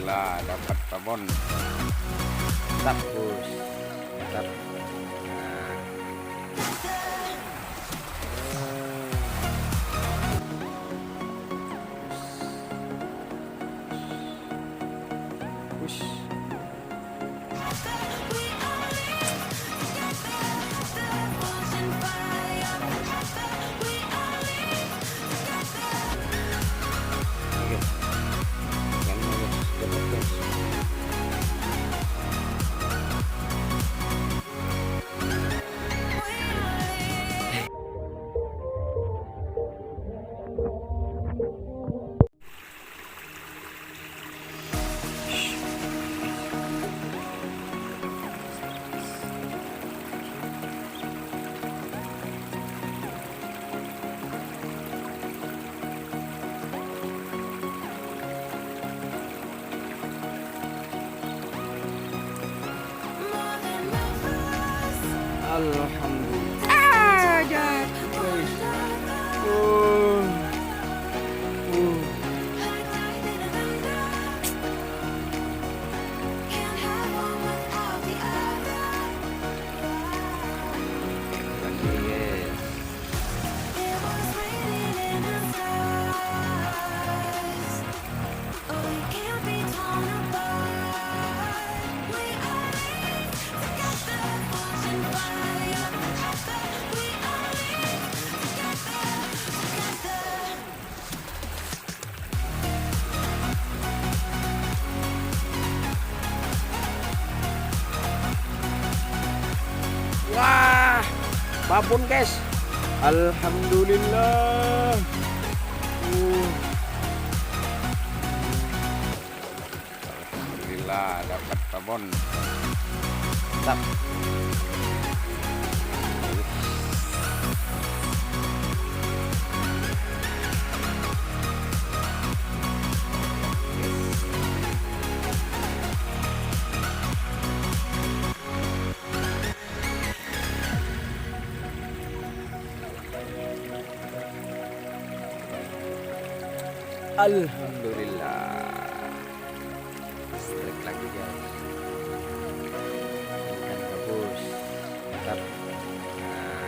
Alhamdulillah dapat babon. Mantap bos, mantap. Nah, push. Oke, yang mau dapat guys. Alhamdulillah. Guys. Lagi guys. Wah, babon guys. Alhamdulillah. Alhamdulillah dapat babon. Mantap. Alhamdulillah. Strike lagi guys. Ikan gabus. Mantap. Nah,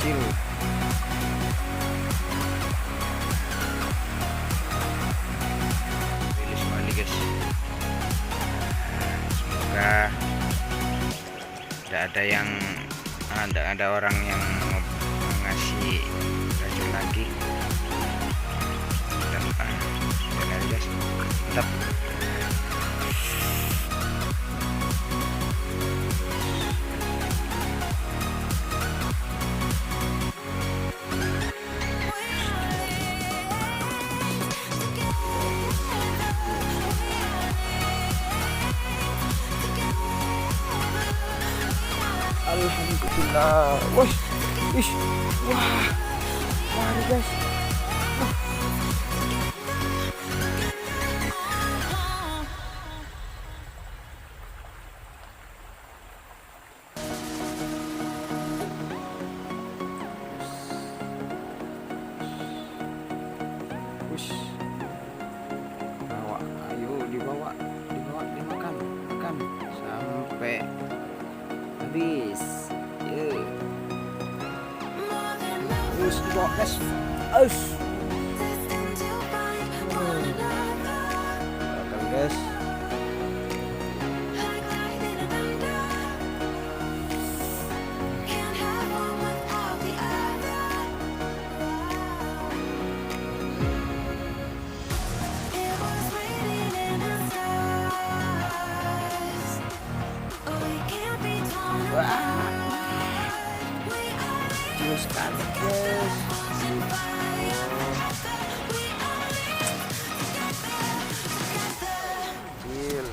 kecil. Rilis semua nih guys. Semoga tidak ada orang yang ngasih racun lagi. Dan guys, mantap. Alhamdulillah. Wah, mari guys. Bawa, ayo dibawa dimakan sampai habis. Terus dibawa guys. Datang guys. sekali guys. Kecil.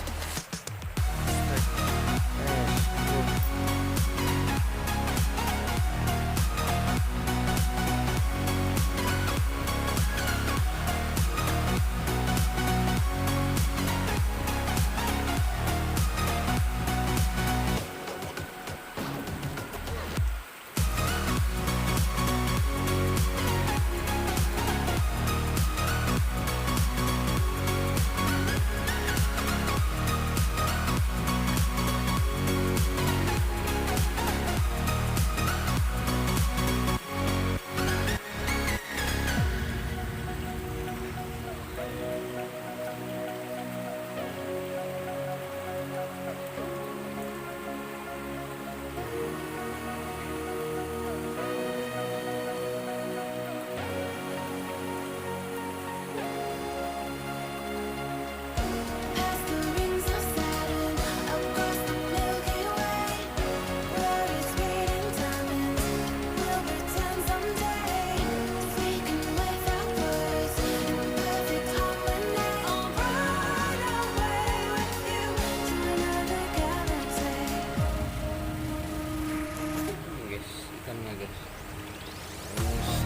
Ikannya guys,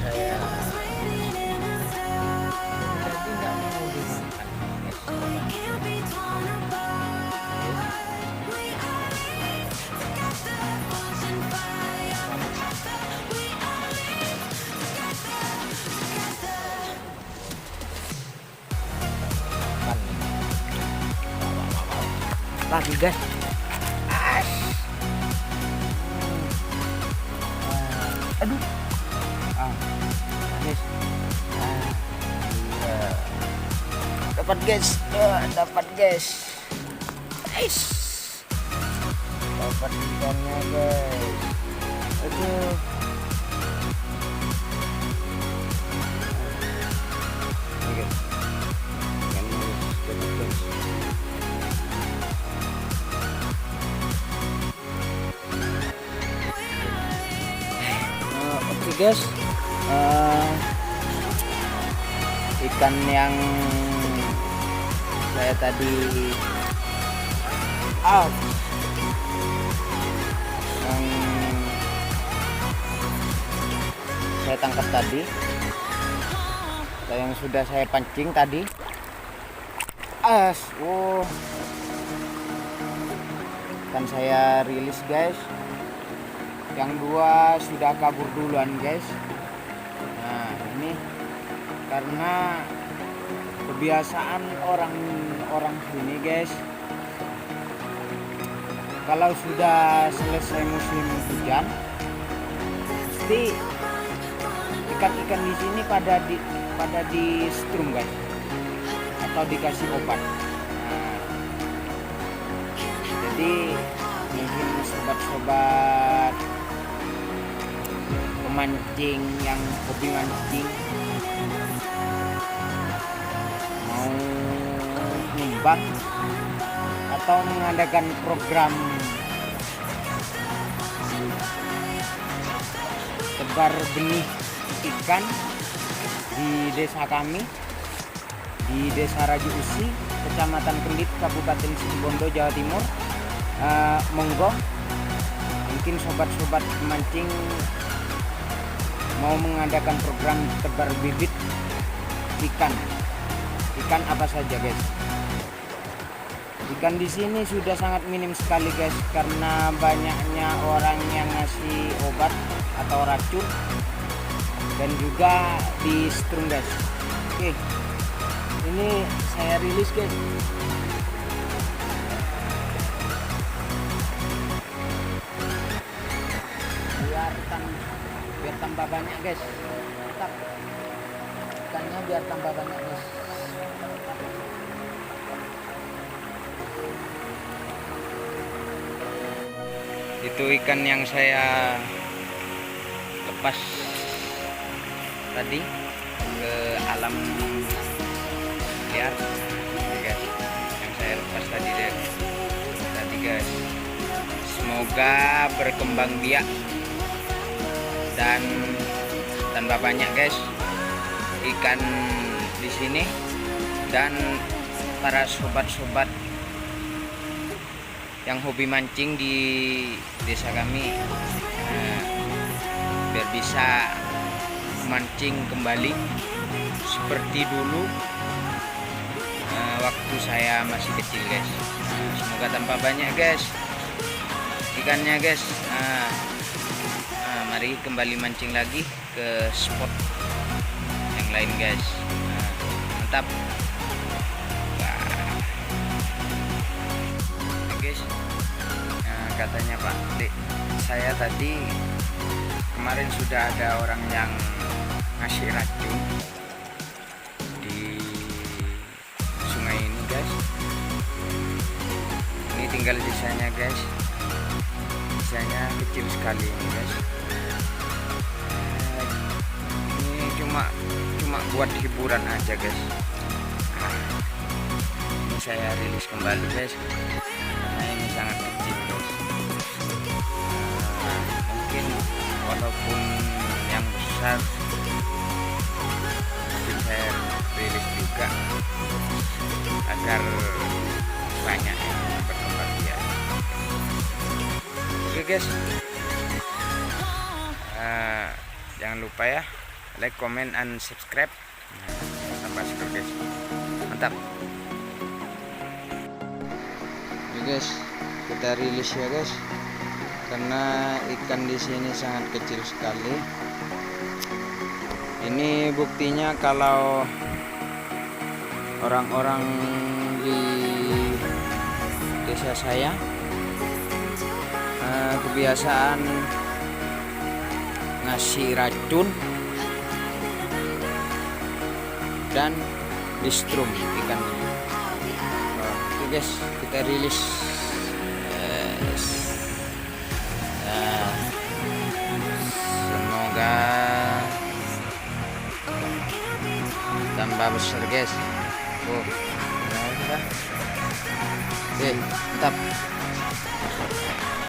saya tadi nggak mau dimakan guys. Lagi guys. Aduh, manis. Iya. Dapat guys, dapat guys. Dapat ikannya guys. Aduh. Ini guys, ikannya dapat guys. Oke guys, ikan yang saya tadi yang saya tangkap tadi, atau yang sudah saya pancing tadi, kan saya rilis guys. Yang dua sudah kabur duluan guys. Nah ini karena kebiasaan orang sini guys, kalau sudah selesai musim hujan pasti ikan-ikan di sini pada di strum guys, atau dikasih obat. Nah, jadi mungkin sobat-sobat pemancing yang hobi mancing mau nyumbang atau mengadakan program tebar benih ikan di desa kami, di Desa Raja Usi, Kecamatan Kendit, Kabupaten Situbondo, Jawa Timur, monggo. Mungkin sobat-sobat pemancing mau mengadakan program tebar bibit ikan apa saja guys. Ikan di sini sudah sangat minim sekali guys, karena banyaknya orang yang ngasih obat atau racun dan juga di strum guys. Oke, ini saya rilis guys. Biar tambah banyak guys. Mantap. Ikannya biar tambah banyak guys. Itu ikan yang saya lepas tadi ke alam liar guys, yang saya lepas tadi guys. Semoga berkembang biak dan tambah banyak guys ikan di sini. Dan para sobat-sobat yang hobi mancing di desa kami biar bisa mancing kembali seperti dulu waktu saya masih kecil guys. Semoga tambah banyak guys ikannya guys. Mari kembali mancing lagi ke spot yang lain guys. Mantap. Guys, katanya Pak Dek, saya tadi kemarin sudah ada orang yang ngasih racun di sungai ini guys. Ini tinggal sisanya guys, sisanya kecil sekali ini guys. Ini cuma buat hiburan aja guys. Ini saya rilis kembali guys, karena ini sangat kecil guys. Mungkin walaupun yang besar mungkin saya rilis juga agar banyak yang berkembang biak. Oke guys, jangan lupa ya like, comment, and subscribe. Tambah seru guys, mantap. Oke guys, kita rilis ya guys, karena ikan di sini sangat kecil sekali. Ini buktinya kalau orang-orang di desa saya kebiasaan ngasih racun dan distrum ikannya. Oke guys, kita rilis. Semoga tambah besar guys. Oke, mantap.